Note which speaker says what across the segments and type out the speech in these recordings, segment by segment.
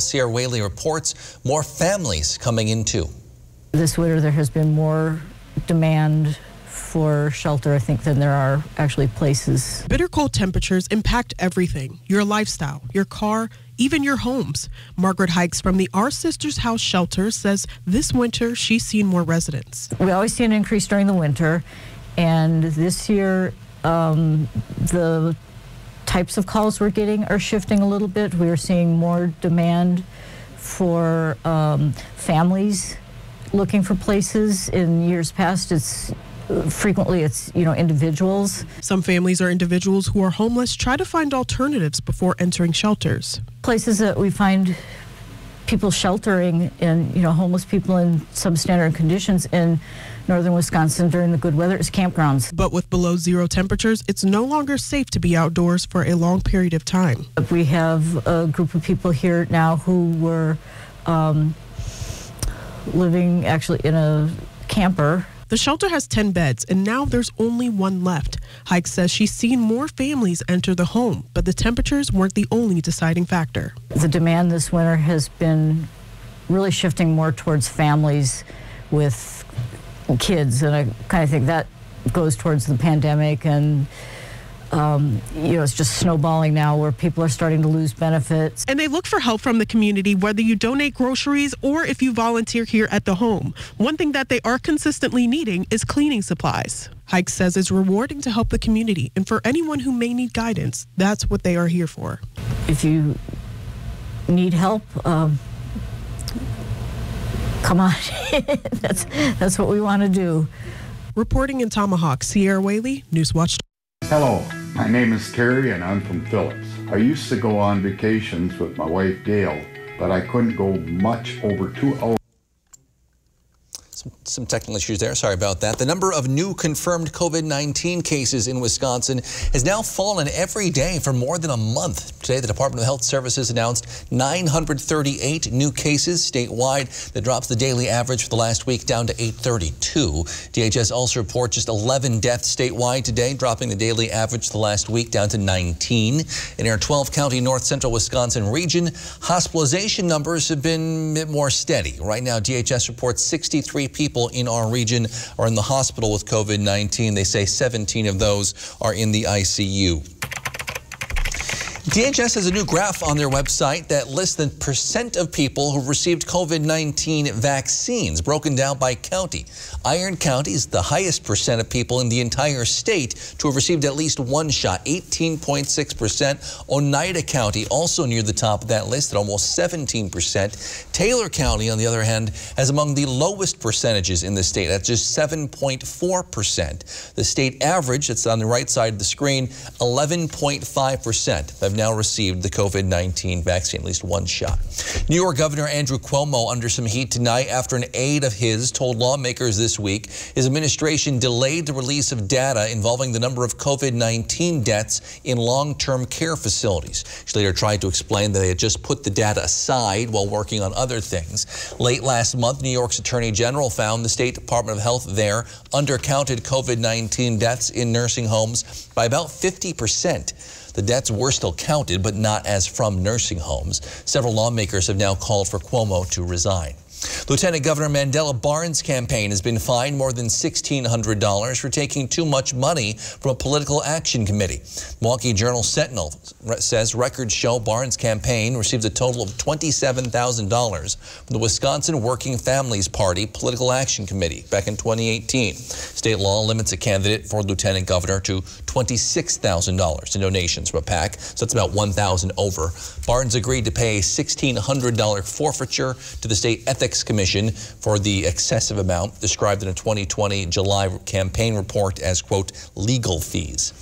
Speaker 1: Sierra Whaley reports more families coming in too.
Speaker 2: This winter there has been more demand for shelter, I think, than there are actually places.
Speaker 3: Bitter cold temperatures impact everything, your lifestyle, your car, even your homes. Margaret Hikes from the Our Sisters House shelter says this winter she's seen more residents.
Speaker 2: We always see an increase during the winter, and this year the types of calls we're getting are shifting a little bit. We are seeing more demand for families looking for places. In years past, it's frequently individuals.
Speaker 3: Some families or individuals who are homeless try to find alternatives before entering shelters.
Speaker 2: Places that we find people sheltering in, homeless people in substandard conditions in northern Wisconsin during the good weather is campgrounds.
Speaker 3: But with below zero temperatures, it's no longer safe to be outdoors for a long period of time.
Speaker 2: We have a group of people here now who were living actually in a camper.
Speaker 3: The shelter has 10 beds, and now there's only one left. Hike says she's seen more families enter the home, but the temperatures weren't the only deciding factor.
Speaker 2: The demand this winter has been really shifting more towards families with kids, and I kind of think that goes towards the pandemic, and it's just snowballing now where people are starting to lose benefits.
Speaker 3: And they look for help from the community, whether you donate groceries or if you volunteer here at the home. One thing that they are consistently needing is cleaning supplies. Hike says it's rewarding to help the community, and for anyone who may need guidance, that's what they are here for.
Speaker 2: If you need help, come on. That's what we want to do.
Speaker 3: Reporting in Tomahawk, Sierra Whaley, Newswatch.
Speaker 4: Hello, my name is Terry and I'm from Phillips. I used to go on vacations with my wife Gail, but I couldn't go much over 2 hours.
Speaker 1: Some technical issues there. Sorry about that. The number of new confirmed COVID-19 cases in Wisconsin has now fallen every day for more than a month. Today, the Department of Health Services announced 938 new cases statewide. That drops the daily average for the last week down to 832. DHS also reports just 11 deaths statewide today, dropping the daily average the last week down to 19. In our 12-county north central Wisconsin region, hospitalization numbers have been a bit more steady. Right now, DHS reports 63 people in our region are in the hospital with COVID-19. They say 17 of those are in the ICU. DHS has a new graph on their website that lists the percent of people who received COVID-19 vaccines broken down by county. Iron County is the highest percent of people in the entire state to have received at least one shot, 18.6%. Oneida County also near the top of that list at almost 17%. Taylor County, on the other hand, has among the lowest percentages in the state at just 7.4%. The state average, that's on the right side of the screen, 11.5%. Have now received the COVID-19 vaccine, at least one shot. New York Governor Andrew Cuomo under some heat tonight after an aide of his told lawmakers this week his administration delayed the release of data involving the number of COVID-19 deaths in long-term care facilities. She later tried to explain that they had just put the data aside while working on other things. Late last month, New York's Attorney General found the State Department of Health there undercounted COVID-19 deaths in nursing homes by about 50%. The deaths were still counted, but not as from nursing homes. Several lawmakers have now called for Cuomo to resign. Lieutenant Governor Mandela Barnes' campaign has been fined more than $1,600 for taking too much money from a political action committee. Milwaukee Journal Sentinel says records show Barnes' campaign received a total of $27,000 from the Wisconsin Working Families Party Political Action Committee back in 2018. State law limits a candidate for lieutenant governor to $26,000 in donations from a PAC, so that's about $1,000 over. Barnes agreed to pay a $1,600 forfeiture to the State Ethics Commission for the excessive amount, described in a 2020 July campaign report as, quote, legal fees.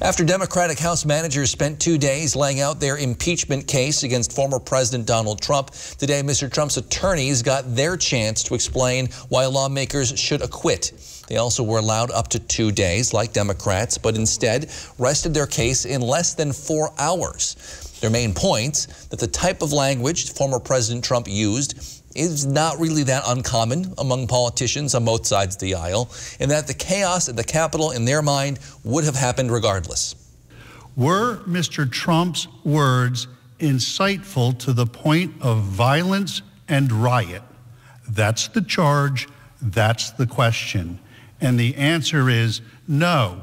Speaker 1: After Democratic House managers spent 2 days laying out their impeachment case against former President Donald Trump, today Mr. Trump's attorneys got their chance to explain why lawmakers should acquit. They also were allowed up to 2 days, like Democrats, but instead rested their case in less than 4 hours. Their main points that the type of language former President Trump used is not really that uncommon among politicians on both sides of the aisle, and that the chaos at the Capitol, in their mind, would have happened regardless.
Speaker 5: Were Mr. Trump's words inciteful to the point of violence and riot? That's the charge. That's the question. And the answer is no.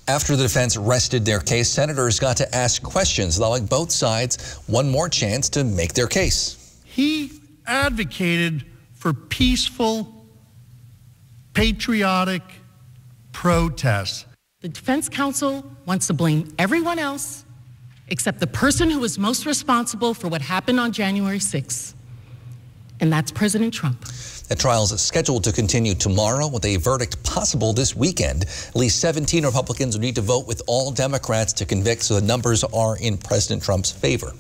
Speaker 1: After the defense rested their case, senators got to ask questions, allowing both sides one more chance to make their case.
Speaker 5: He advocated for peaceful, patriotic protests.
Speaker 6: The defense counsel wants to blame everyone else except the person who was most responsible for what happened on January 6th, and that's President Trump.
Speaker 1: The trial is scheduled to continue tomorrow with a verdict possible this weekend. At least 17 Republicans will need to vote with all Democrats to convict, so the numbers are in President Trump's favor.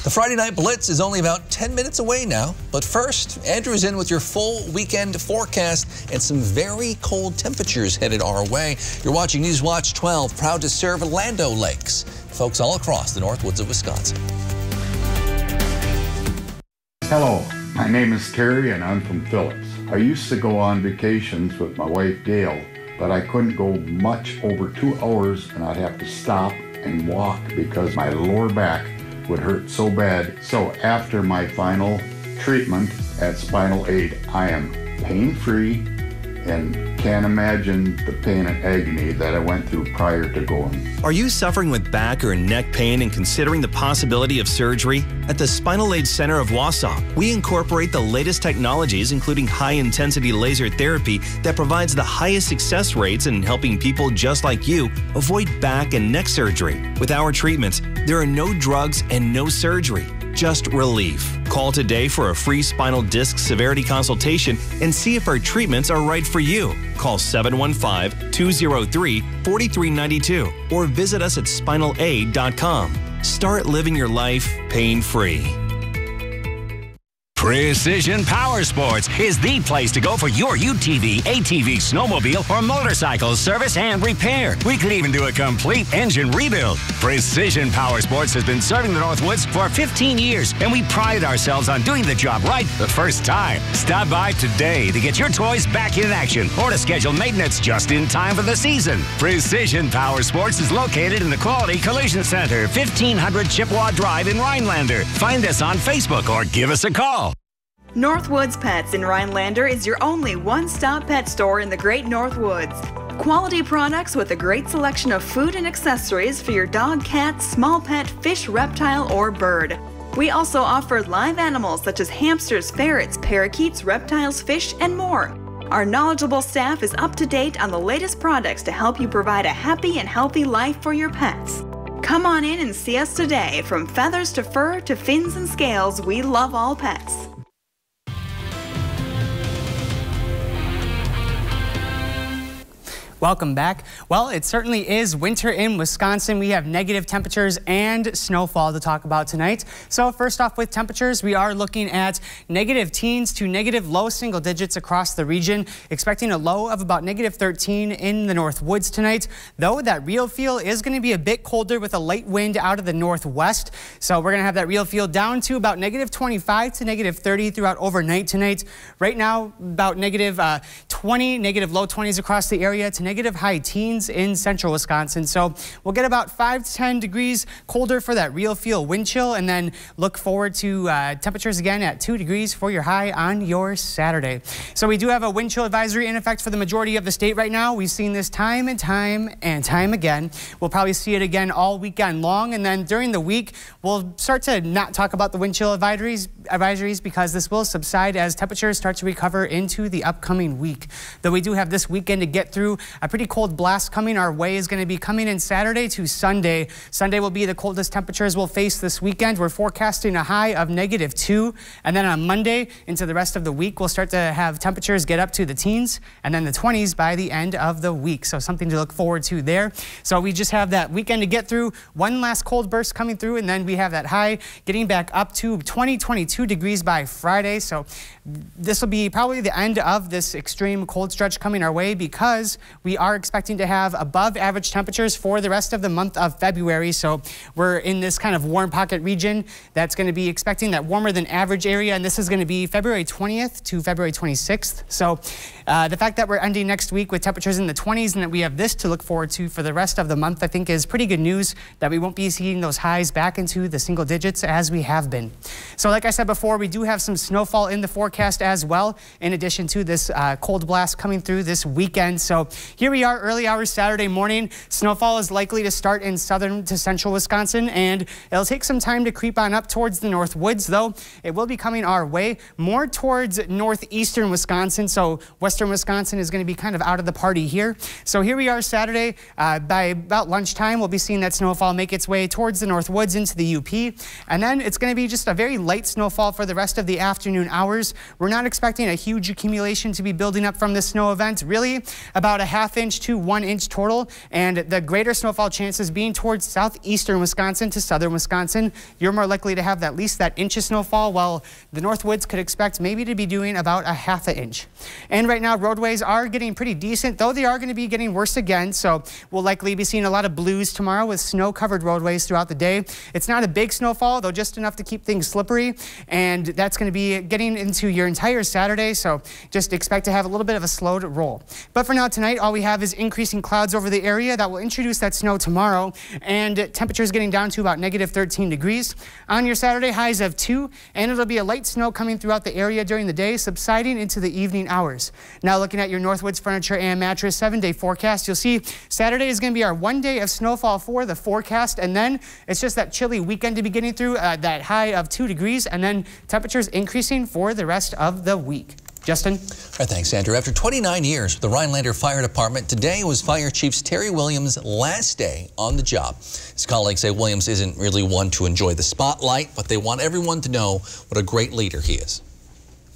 Speaker 1: The Friday Night Blitz is only about 10 minutes away now. But first, Andrew's in with your full weekend forecast and some very cold temperatures headed our way. You're watching News Watch 12, proud to serve Land O'Lakes, folks all across the Northwoods of Wisconsin.
Speaker 4: Hello, my name is Terry and I'm from Phillips. I used to go on vacations with my wife Gail, but I couldn't go much over 2 hours and I'd have to stop and walk because my lower back would hurt so bad. So after my final treatment at Spinal Aid, I am pain-free and can't imagine the pain and agony that I went through prior to going.
Speaker 7: Are you suffering with back or neck pain and considering the possibility of surgery? At the Spinal Aid Center of Wausau, we incorporate the latest technologies, including high-intensity laser therapy that provides the highest success rates in helping people just like you avoid back and neck surgery. With our treatments, there are no drugs and no surgery, just relief. Call today for a free spinal disc severity consultation and see if our treatments are right for you. Call 715-203-4392 or visit us at spinalaid.com. Start living your life pain-free.
Speaker 8: Precision Power Sports is the place to go for your UTV, ATV, snowmobile, or motorcycle service and repair. We could even do a complete engine rebuild. Precision Power Sports has been serving the Northwoods for 15 years, and we pride ourselves on doing the job right the first time. Stop by today to get your toys back in action or to schedule maintenance just in time for the season. Precision Power Sports is located in the Quality Collision Center, 1500 Chippewa Drive in Rhinelander. Find us on Facebook or give us a call.
Speaker 9: Northwoods Pets in Rhinelander is your only one-stop pet store in the Great Northwoods. Quality products with a great selection of food and accessories for your dog, cat, small pet, fish, reptile, or bird. We also offer live animals such as hamsters, ferrets, parakeets, reptiles, fish, and more. Our knowledgeable staff is up to date on the latest products to help you provide a happy and healthy life for your pets. Come on in and see us today. From feathers to fur to fins and scales, we love all pets.
Speaker 10: Welcome back. Well, it certainly is winter in Wisconsin. We have negative temperatures and snowfall to talk about tonight. So first off with temperatures, we are looking at negative teens to negative low single digits across the region, expecting a low of about negative 13 in the Northwoods tonight. Though that real feel is going to be a bit colder with a light wind out of the northwest. So we're going to have that real feel down to about negative 25 to negative 30 throughout overnight tonight. Right now, about negative 20, negative low 20s across the area to negative high teens in central Wisconsin. So we'll get about 5 to 10 degrees colder for that real feel wind chill, and then look forward to temperatures again at 2 degrees for your high on your Saturday. So we do have a wind chill advisory in effect for the majority of the state right now. We've seen this time and time again. We'll probably see it again all weekend long, and then during the week we'll start to not talk about the wind chill advisories because this will subside as temperatures start to recover into the upcoming week. Though we do have this weekend to get through. A pretty cold blast coming our way is going to be coming in Saturday to Sunday. Sunday will be the coldest temperatures we'll face this weekend. We're forecasting a high of negative 2, and then on Monday into the rest of the week we'll start to have temperatures get up to the teens and then the 20s by the end of the week. So something to look forward to there. So we just have that weekend to get through, one last cold burst coming through, and then we have that high getting back up to 22 degrees by Friday. So this will be probably the end of this extreme cold stretch coming our way because we are expecting to have above average temperatures for the rest of the month of February. So we're in this kind of warm pocket region that's going to be expecting that warmer than average area. And this is going to be February 20th to February 26th. So the fact that we're ending next week with temperatures in the 20s and that we have this to look forward to for the rest of the month, I think is pretty good news that we won't be seeing those highs back into the single digits as we have been. So like I said before, we do have some snowfall in the forecast as well, in addition to this cold blast coming through this weekend. So here we are, early hours Saturday morning. Snowfall is likely to start in southern to central Wisconsin, and it'll take some time to creep on up towards the North Woods, though. It will be coming our way more towards northeastern Wisconsin, so western Wisconsin is going to be kind of out of the party here. So here we are Saturday. By about lunchtime, we'll be seeing that snowfall make its way towards the North Woods into the UP, and then it's going to be just a very light snowfall for the rest of the afternoon hours. We're not expecting a huge accumulation to be building up from this snow event, really about a ½ inch to 1 inch total, and the greater snowfall chances being towards southeastern Wisconsin to southern Wisconsin. You're more likely to have at least that inch of snowfall, while the North Woods could expect maybe to be doing about a ½ inch. And right now roadways are getting pretty decent, though they are going to be getting worse again, so we'll likely be seeing a lot of blues tomorrow with snow-covered roadways throughout the day. It's not a big snowfall, though just enough to keep things slippery, and that's going to be getting into your entire Saturday, so just expect to have a little bit of a slowed roll. But for now tonight, all we have is increasing clouds over the area that will introduce that snow tomorrow, and temperatures getting down to about -13 degrees. On your Saturday, highs of 2, and it'll be a light snow coming throughout the area during the day, subsiding into the evening hours. Now looking at your Northwoods Furniture and Mattress 7-day forecast, you'll see Saturday is going to be our 1 day of snowfall for the forecast, and then it's just that chilly weekend to be getting through, that high of 2 degrees, and then temperatures increasing for the rest of the week. Justin?
Speaker 1: All right, thanks, Andrew. After 29 years with the Rhinelander Fire Department, today was Fire Chief Terry Williams' last day on the job. His colleagues say Williams isn't really one to enjoy the spotlight, but they want everyone to know what a great leader he is.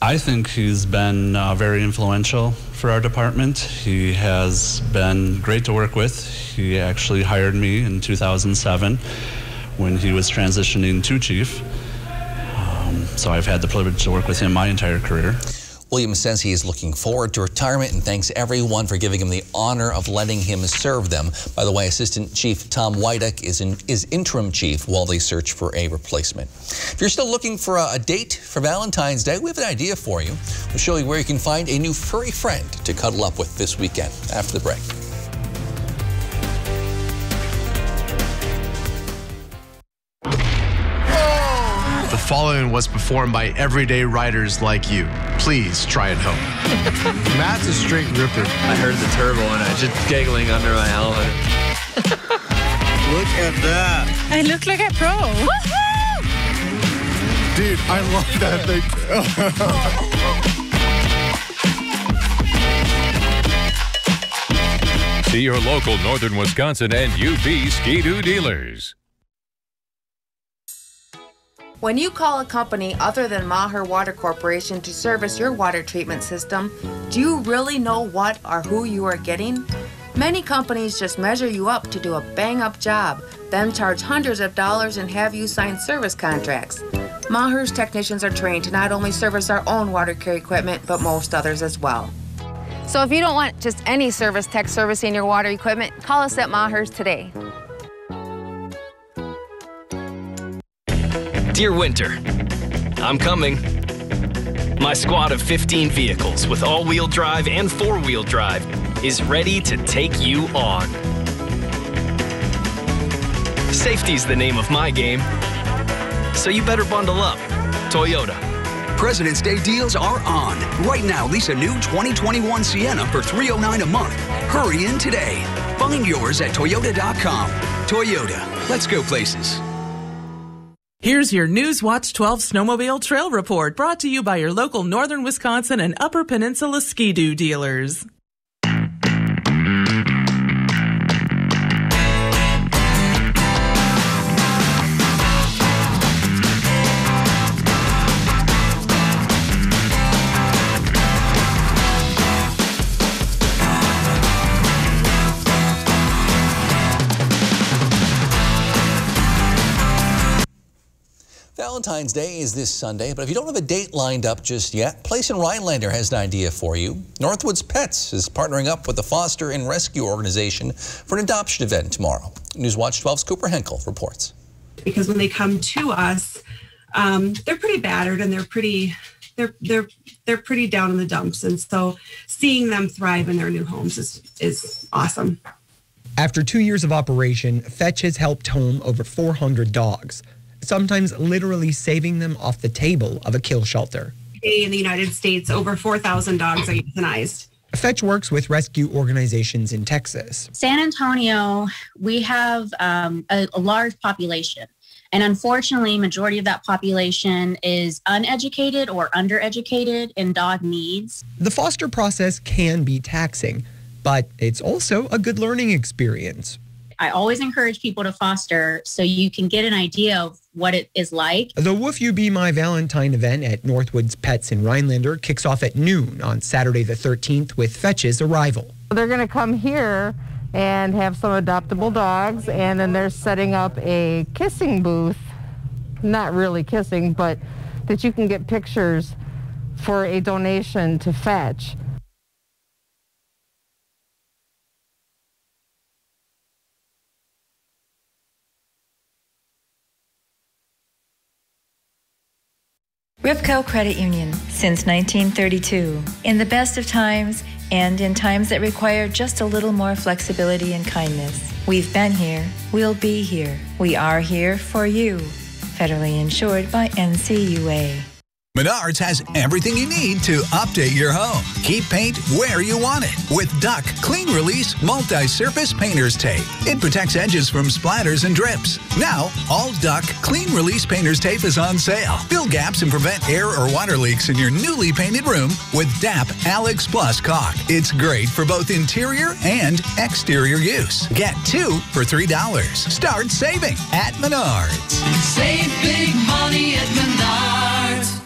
Speaker 11: I think he's been very influential for our department. He has been great to work with. He actually hired me in 2007 when he was transitioning to chief. So I've had the privilege to work with him my entire career.
Speaker 1: Williams says he is looking forward to retirement and thanks everyone for giving him the honor of letting him serve them. By the way, Assistant Chief Tom Wyduck is interim chief while they search for a replacement. If you're still looking for a date for Valentine's Day, we have an idea for you. We'll show you where you can find a new furry friend to cuddle up with this weekend after the break.
Speaker 12: The following was performed by everyday riders like you. Please try at home. Matt's a straight ripper.
Speaker 13: I heard the turbo and I was just giggling under my helmet. Look at that.
Speaker 14: I look like a pro. Woohoo!
Speaker 12: Dude, I love that
Speaker 15: thing. See your local Northern Wisconsin and UP Ski-Doo dealers.
Speaker 16: When you call a company other than Maher Water Corporation to service your water treatment system, do you really know what or who you are getting? Many companies just measure you up to do a bang-up job, then charge hundreds of dollars and have you sign service contracts. Maher's technicians are trained to not only service our own water care equipment, but most others as well. So if you don't want just any service tech servicing your water equipment, call us at Maher's today.
Speaker 7: Dear Winter, I'm coming. My squad of 15 vehicles with all-wheel drive and four-wheel drive is ready to take you on. Safety's the name of my game, so you better bundle up. Toyota.
Speaker 17: President's Day deals are on. Right now, lease a new 2021 Sienna for $309 a month. Hurry in today. Find yours at Toyota.com. Toyota, let's go places.
Speaker 18: Here's your Newswatch 12 Snowmobile Trail Report, brought to you by your local Northern Wisconsin and Upper Peninsula Ski-Doo dealers.
Speaker 1: Valentine's Valentine's Day is this Sunday, but if you don't have a date lined up just yet, Place in Rhinelander has an idea for you. Northwoods Pets is partnering up with the Foster and Rescue Organization for an adoption event tomorrow. Newswatch 12's Cooper Henkel reports.
Speaker 19: Because when they come to us, they're pretty battered and they're pretty down in the dumps, and so seeing them thrive in their new homes is awesome.
Speaker 20: After 2 years of operation, Fetch has helped home over 400 dogs, sometimes literally saving them off the table of a kill shelter.
Speaker 19: Today in the United States, over 4,000 dogs are euthanized.
Speaker 20: Fetch works with rescue organizations in Texas.
Speaker 21: San Antonio, we have a large population. And unfortunately, majority of that population is uneducated or undereducated in dog needs.
Speaker 20: The foster process can be taxing, but it's also a good learning experience.
Speaker 21: I always encourage people to foster so you can get an idea of what it is like.
Speaker 20: The Woof You Be My Valentine event at Northwoods Pets in Rhinelander kicks off at noon on Saturday the 13th with Fetch's arrival.
Speaker 22: They're going to come here and have some adoptable dogs, and then they're setting up a kissing booth, not really kissing, but that you can get pictures for a donation to Fetch.
Speaker 23: Ripco Credit Union, since 1932. In the best of times and in times that require just a little more flexibility and kindness. We've been here, we'll be here. We are here for you. Federally insured by NCUA.
Speaker 24: Menards has everything you need to update your home. Keep paint where you want it with Duck Clean Release Multi-Surface Painter's Tape. It protects edges from splatters and drips. Now, all Duck Clean Release Painter's Tape is on sale. Fill gaps and prevent air or water leaks in your newly painted room with DAP Alex Plus Caulk. It's great for both interior and exterior use. Get 2 for $3. Start saving at Menards.
Speaker 25: Save big money at Menards.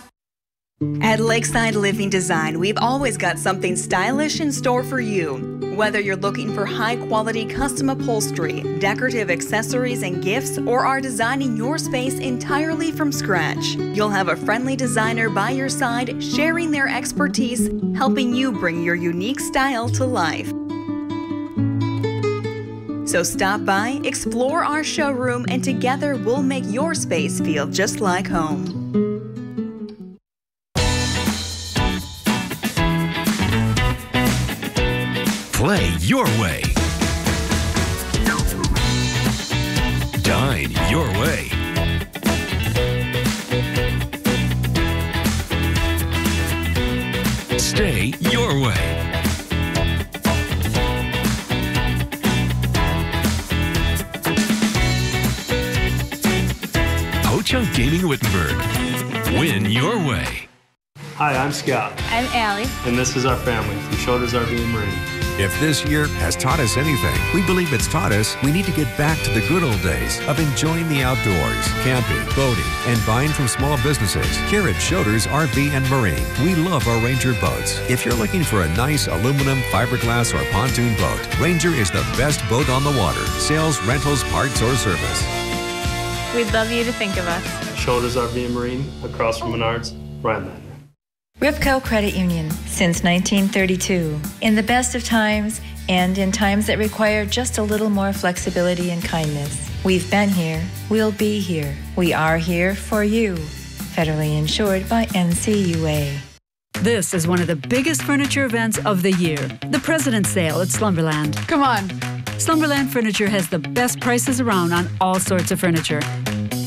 Speaker 9: At Lakeside Living Design, we've always got something stylish in store for you. Whether you're looking for high-quality custom upholstery, decorative accessories and gifts, or are designing your space entirely from scratch, you'll have a friendly designer by your side, sharing their expertise, helping you bring your unique style to life. So stop by, explore our showroom, and together we'll make your space feel just like home.
Speaker 8: Play your way. Dine your way. Stay your way. Ho-Chunk Gaming Wittenberg. Win your way.
Speaker 26: Hi, I'm Scott.
Speaker 27: I'm Allie.
Speaker 26: And this is our family from Shoulders RV and Marine.
Speaker 28: If this year has taught us anything, we believe it's taught us we need to get back to the good old days of enjoying the outdoors, camping, boating, and buying from small businesses. Here at Shoulders RV and Marine, we love our Ranger boats. If you're looking for a nice aluminum, fiberglass, or pontoon boat, Ranger is the best boat on the water. Sales, rentals, parts, or service.
Speaker 27: We'd love you to think of us.
Speaker 26: Shoulders RV and Marine, across from Menards, Rhinelander.
Speaker 23: Ripco Credit Union, since 1932. In the best of times and in times that require just a little more flexibility and kindness. We've been here, we'll be here. We are here for you. Federally insured by NCUA.
Speaker 29: This is one of the biggest furniture events of the year, the President's Sale at Slumberland. Come on. Slumberland Furniture has the best prices around on all sorts of furniture.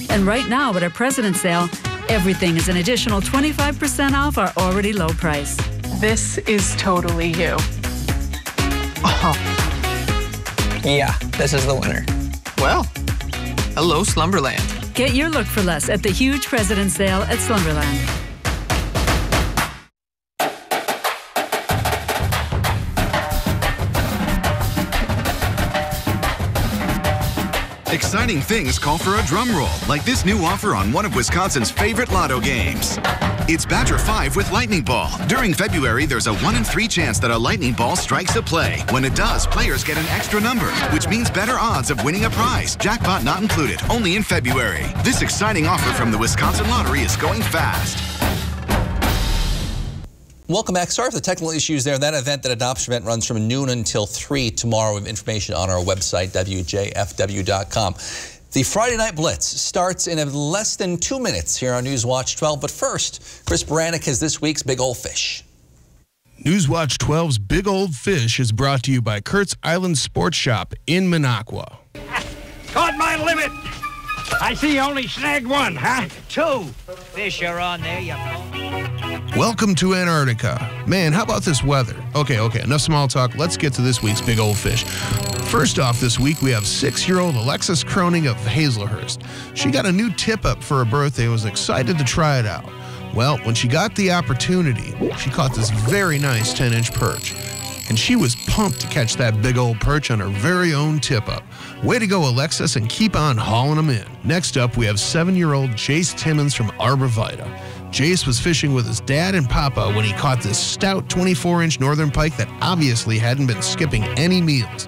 Speaker 29: And right now at our President's Sale, everything is an additional 25% off our already low price.
Speaker 30: This is totally you.
Speaker 31: Oh. Yeah, this is the winner. Well, hello, Slumberland.
Speaker 29: Get your look for less at the huge President's Sale at Slumberland.
Speaker 32: Exciting things call for a drum roll, like this new offer on one of Wisconsin's favorite lotto games.
Speaker 31: It's Badger 5 with Lightning Ball. During February, there's a 1 in 3 chance that a lightning ball strikes a play. When it does, players get an extra number, which means better odds of winning a prize. Jackpot not included, only in February. This exciting offer from the Wisconsin Lottery is going fast.
Speaker 1: Welcome back. Sorry for the technical issues there. That adoption event runs from noon until 3 tomorrow. We have information on our website, WJFW.com. The Friday Night Blitz starts in less than 2 minutes here on Newswatch 12. But first, Chris Baranek has this week's Big Old Fish.
Speaker 2: Newswatch 12's Big Old Fish is brought to you by Kurt's Island Sports Shop in Minocqua.
Speaker 3: Caught my limit. I see you only snagged one, huh?
Speaker 4: 2 fish are on there, you
Speaker 2: Welcome to Antarctica. Man, how about this weather? Okay, enough small talk. Let's get to this week's Big Old Fish. First off this week, we have 6-year-old Alexis Croning of Hazelhurst. She got a new tip-up for her birthday and was excited to try it out. Well, when she got the opportunity, she caught this very nice 10-inch perch. And she was pumped to catch that big old perch on her very own tip-up. Way to go, Alexis, and keep on hauling them in. Next up, we have 7-year-old Jace Timmons from Arbor Vitae. Jace was fishing with his dad and Papa when he caught this stout 24-inch northern pike that obviously hadn't been skipping any meals.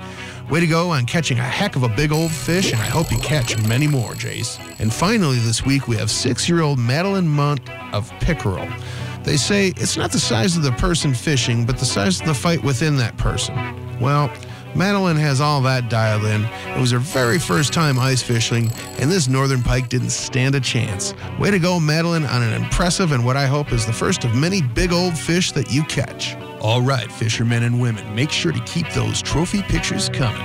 Speaker 2: Way to go on catching a heck of a big old fish, and I hope you catch many more, Jace. And finally this week, we have 6-year-old Madeline Munt of Pickerel. They say it's not the size of the person fishing, but the size of the fight within that person. Well, Madeline has all that dialed in. It was her very first time ice fishing, and this northern pike didn't stand a chance. Way to go, Madeline, on an impressive and what I hope is the first of many big old fish that you catch. All right, fishermen and women, make sure to keep those trophy pictures coming.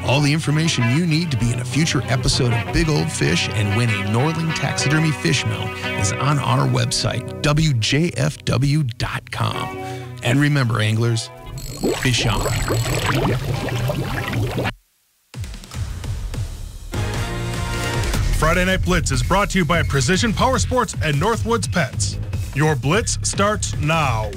Speaker 2: All the information you need to be in a future episode of Big Old Fish and win a Norling Taxidermy fish mount is on our website, WJFW.com. And remember, anglers, fish on.
Speaker 5: Friday Night Blitz is brought to you by Precision Power Sports and Northwoods Pets. Your Blitz starts now.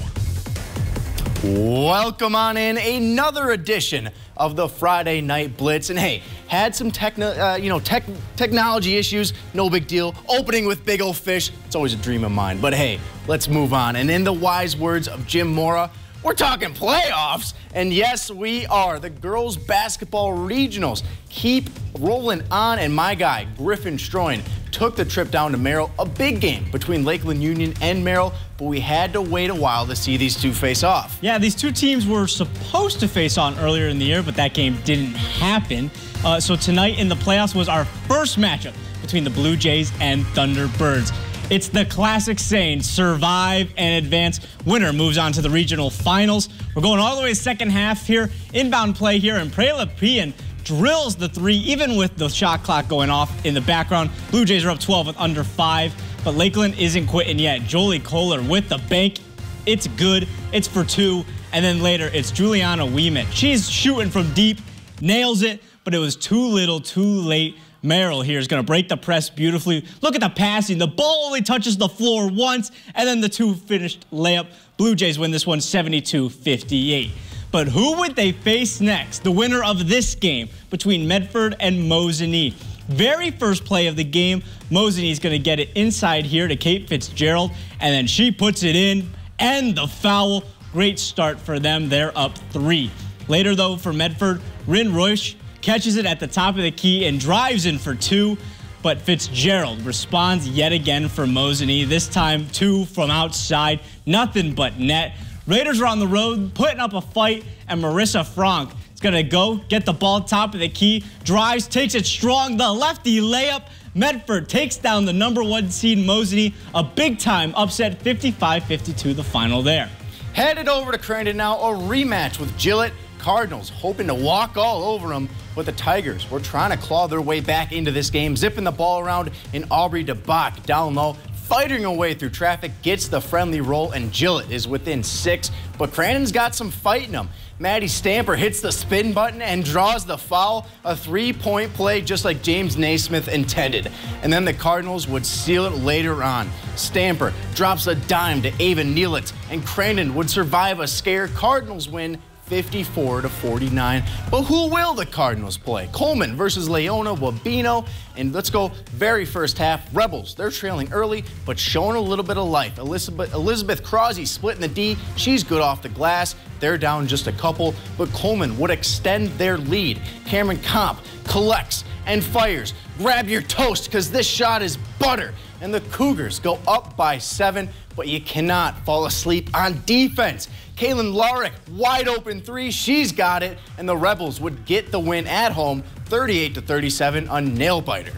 Speaker 6: Welcome on in another edition of the Friday Night Blitz. And hey, had some technology issues, no big deal. Opening with Big Old Fish, it's always a dream of mine. But hey, let's move on. And in the wise words of Jim Mora, we're talking playoffs. And yes, we are. The girls basketball regionals keep rolling on. And my guy, Griffin Stroin, took the trip down to Merrill, a big game between Lakeland Union and Merrill, but we had to wait a while to see these two face off.
Speaker 10: Yeah, these two teams were supposed to face on earlier in the year, but that game didn't happen. So tonight in the playoffs was our first matchup between the Blue Jays and Thunderbirds. It's the classic saying, survive and advance. Winner moves on to the regional finals. We're going all the way to second half here. Inbound play here, and Prela Pian drills the three, even with the shot clock going off in the background. Blue Jays are up 12 with under 5, but Lakeland isn't quitting yet. Jolie Kohler with the bank. It's good. It's for 2. And then later, it's Juliana Wiemet. She's shooting from deep, nails it, but it was too little, too late. Merrill here is going to break the press beautifully. Look at the passing. The ball only touches the floor once, and then the two finished layup. Blue Jays win this one 72-58. But who would they face next? The winner of this game between Medford and Mosinee. Very first play of the game, Mosinee is going to get it inside here to Kate Fitzgerald, and then she puts it in, and the foul. Great start for them. They're up 3. Later, though, for Medford, Rin Royce catches it at the top of the key and drives in for 2, but Fitzgerald responds yet again for Mosinee. This time, 2 from outside, nothing but net. Raiders are on the road, putting up a fight, and Marissa Frank is going to go get the ball top of the key, drives, takes it strong, the lefty layup. Medford takes down the #1 seed Mosinee, a big-time upset, 55-52 the final there.
Speaker 6: Headed over to Crandon now, a rematch with Gillett. Cardinals hoping to walk all over them, but the Tigers were trying to claw their way back into this game, zipping the ball around, and Aubrey DeBach down low, fighting away through traffic, gets the friendly roll, and Gillett is within 6, but Crandon's got some fight in them. Maddie Stamper hits the spin button and draws the foul, a 3-point play just like James Naismith intended. And then the Cardinals would seal it later on. Stamper drops a dime to Ava Neelitz, and Crandon would survive a scare. Cardinals win 54-49. But who will the Cardinals play? Coleman versus Leona Wabino. And let's go very first half. Rebels, they're trailing early, but showing a little bit of life. Elizabeth Crosby splitting the D. She's good off the glass. They're down just a couple, but Coleman would extend their lead. Cameron Comp collects and fires. Grab your toast, because this shot is butter. And the Cougars go up by 7, but you cannot fall asleep on defense. Kaylin Larick, wide open 3, she's got it, and the Rebels would get the win at home, 38-37, a nail-biter.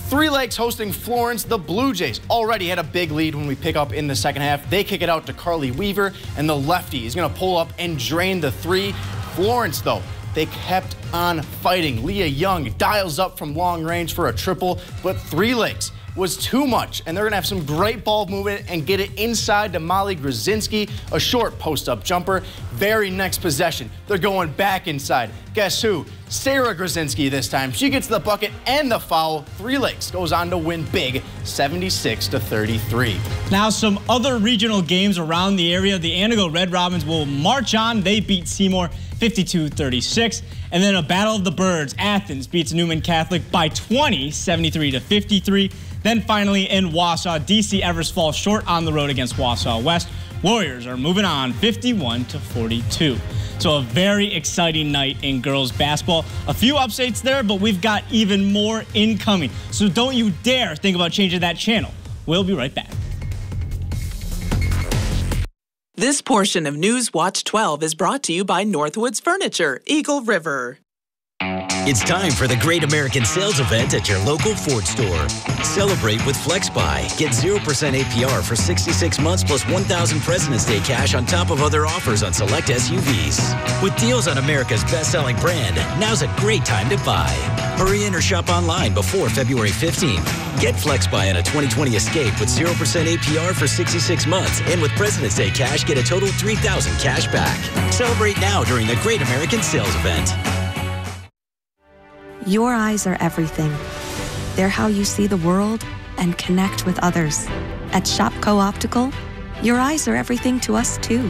Speaker 6: Three Lakes hosting Florence. The Blue Jays already had a big lead when we pick up in the second half. They kick it out to Carly Weaver, and the lefty is going to pull up and drain the 3. Florence, though, they kept on fighting. Leah Young dials up from long range for a triple, but Three Lakes was too much, and they're gonna have some great ball movement and get it inside to Molly Grzinski, a short post-up jumper. Very next possession, they're going back inside. Guess who? Sarah Grzinski this time. She gets the bucket and the foul. Three Lakes goes on to win big, 76-33.
Speaker 10: Now some other regional games around the area. The Antigo Red Robins will march on. They beat Seymour 52-36. And then a battle of the birds. Athens beats Newman Catholic by 20, 73-53. Then finally in Wausau, DC Evers falls short on the road against Wausau West. Warriors are moving on 51-42. So a very exciting night in girls basketball. A few updates there, but we've got even more incoming. So don't you dare think about changing that channel. We'll be right back.
Speaker 7: This portion of News Watch 12 is brought to you by Northwoods Furniture, Eagle River.
Speaker 11: It's time for the Great American Sales Event at your local Ford store. Celebrate with FlexBuy. Get 0% APR for 66 months plus $1,000 President's Day cash on top of other offers on select SUVs. With deals on America's best-selling brand, now's a great time to buy. Hurry in or shop online before February 15th. Get FlexBuy on a 2020 Escape with 0% APR for 66 months. And with President's Day cash, get a total $3,000 cash back. Celebrate now during the Great American Sales Event.
Speaker 12: Your eyes are everything. They're how you see the world and connect with others. At Shopko Optical, your eyes are everything to us too,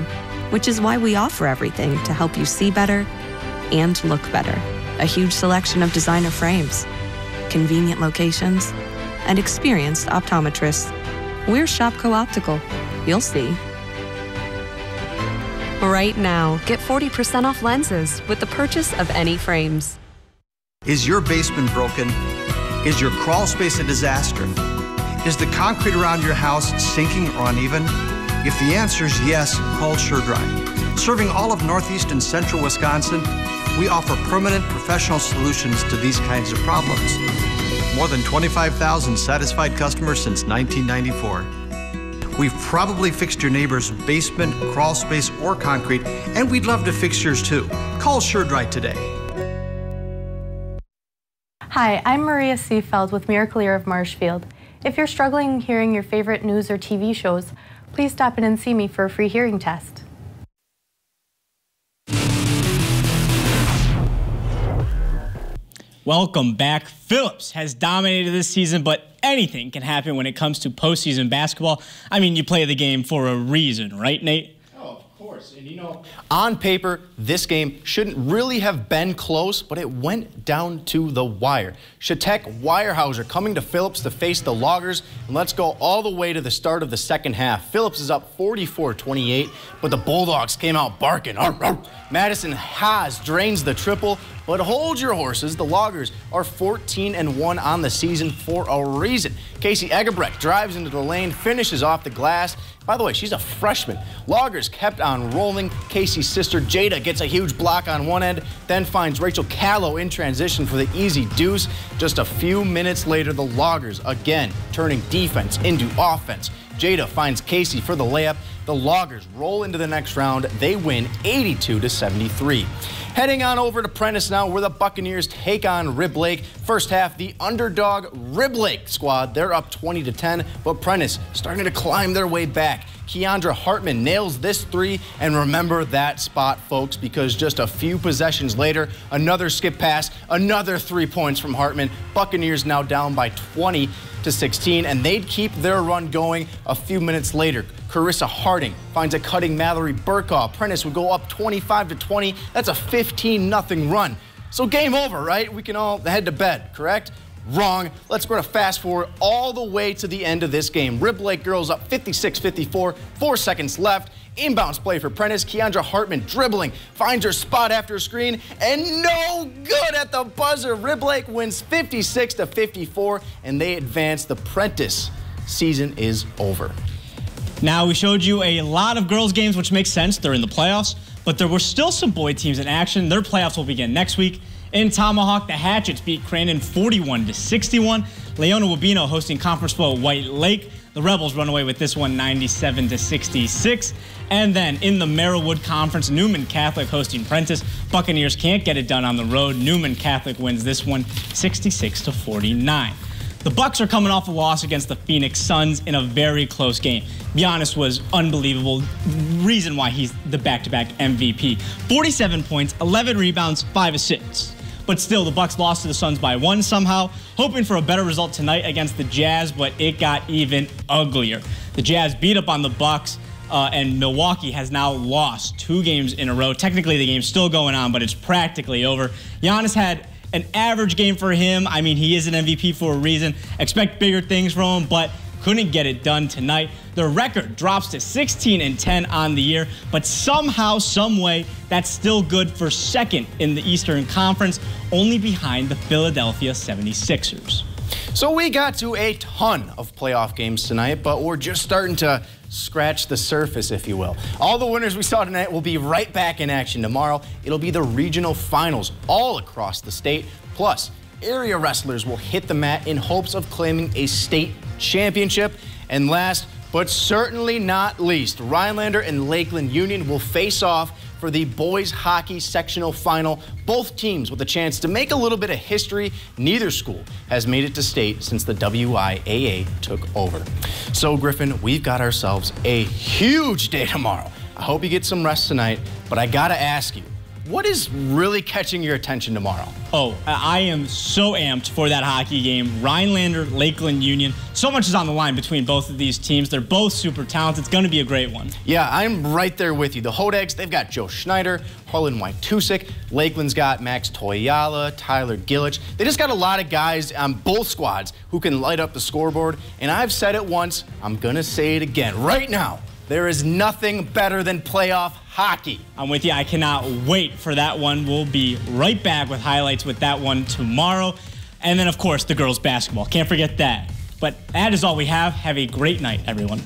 Speaker 12: which is why we offer everything to help you see better and look better. A huge selection of designer frames, convenient locations, and experienced optometrists. We're Shopko Optical. You'll see. Right now, get 40% off lenses with the purchase of any frames.
Speaker 13: Is your basement broken? Is your crawl space a disaster? Is the concrete around your house sinking or uneven? If the answer is yes, call SureDry. Serving all of northeast and central Wisconsin, we offer permanent professional solutions to these kinds of problems. More than 25,000 satisfied customers since 1994. We've probably fixed your neighbor's basement, crawl space, or concrete, and we'd love to fix yours too. Call SureDry today.
Speaker 14: Hi, I'm Maria Seefeld with Miracle-Ear of Marshfield. If you're struggling hearing your favorite news or TV shows, please stop in and see me for a free hearing test.
Speaker 10: Welcome back. Phillips has dominated this season, but anything can happen when it comes to postseason basketball. I mean, you play the game for a reason, right, Nate?
Speaker 6: Oh, of course. And you know, on paper, this game shouldn't really have been close, but it went down to the wire. Shatek Weyerhaeuser coming to Phillips to face the Loggers. And let's go all the way to the start of the second half. Phillips is up 44-28, but the Bulldogs came out barking. Arr, arr. Madison Haas drains the triple, but hold your horses. The Loggers are 14-1 on the season for a reason. Casey Egebrecht drives into the lane, finishes off the glass. By the way, she's a freshman. Loggers kept on rolling. Casey's sister Jada gets a huge block on one end, then finds Rachel Callow in transition for the easy deuce. Just a few minutes later, the Loggers again turning defense into offense. Jada finds Casey for the layup. The Loggers roll into the next round. They win 82-73. Heading on over to Prentice now, where the Buccaneers take on Rib Lake. First half, the underdog Rib Lake squad, they're up 20-10, but Prentice starting to climb their way back. Keandra Hartman nails this three, and remember that spot, folks, because just a few possessions later, another skip pass, another 3 points from Hartman. Buccaneers now down by 20-16, and they'd keep their run going a few minutes later. Carissa Harding finds a cutting Mallory Burkoff. Prentice would go up 25-20. That's a 15-0 run. So game over, right? We can all head to bed, correct? Wrong. Let's go to fast forward all the way to the end of this game. Rib Lake girls up 56-54, 4 seconds left. Inbounds play for Prentice. Keandra Hartman dribbling, finds her spot after a screen, and no good at the buzzer. Rib Lake wins 56-54, and they advance. The Prentice season is over.
Speaker 10: Now, we showed you a lot of girls' games, which makes sense. They're in the playoffs, but there were still some boy teams in action. Their playoffs will begin next week. In Tomahawk, the Hatchets beat Crandon 41-61. Leona Wabino hosting conference foe White Lake. The Rebels run away with this one 97-66. And then in the Merrillwood Conference, Newman Catholic hosting Prentice. Buccaneers can't get it done on the road. Newman Catholic wins this one 66-49. The Bucks are coming off a loss against the Phoenix Suns in a very close game. Giannis was unbelievable. Reason why he's the back-to-back MVP. 47 points, 11 rebounds, 5 assists. But still, the Bucks lost to the Suns by 1 somehow, hoping for a better result tonight against the Jazz, but it got even uglier. The Jazz beat up on the Bucks, and Milwaukee has now lost 2 games in a row. Technically, the game's still going on, but it's practically over. Giannis had an average game for him. I mean, he is an MVP for a reason. Expect bigger things from him, but couldn't get it done tonight. Their record drops to 16-10 on the year, but somehow, someway, that's still good for second in the Eastern Conference, only behind the Philadelphia 76ers.
Speaker 6: So we got to a ton of playoff games tonight, but we're just starting to scratch the surface, if you will. All the winners we saw tonight will be right back in action tomorrow. It'll be the regional finals all across the state. Plus, area wrestlers will hit the mat in hopes of claiming a state championship. And last, but certainly not least, Rhinelander and Lakeland Union will face off for the boys hockey sectional final. Both teams with a chance to make a little bit of history. Neither school has made it to state since the WIAA took over. So Griffin, we've got ourselves a huge day tomorrow. I hope you get some rest tonight, but I gotta ask you, what is really catching your attention tomorrow?
Speaker 10: Oh, I am so amped for that hockey game. Rhinelander, Lakeland Union. So much is on the line between both of these teams. They're both super talented. It's going to be a great one.
Speaker 6: Yeah, I'm right there with you. The Hodags, they've got Joe Schneider, Harlan Wojtusik. Lakeland's got Max Toyala, Tyler Gillich. They just got a lot of guys on both squads who can light up the scoreboard. And I've said it once, I'm going to say it again. Right now, there is nothing better than playoff hockey.
Speaker 10: I'm with you. I cannot wait for that one. We'll be right back with highlights with that one tomorrow. And then, of course, the girls basketball. Can't forget that. But that is all we have. Have a great night, everyone.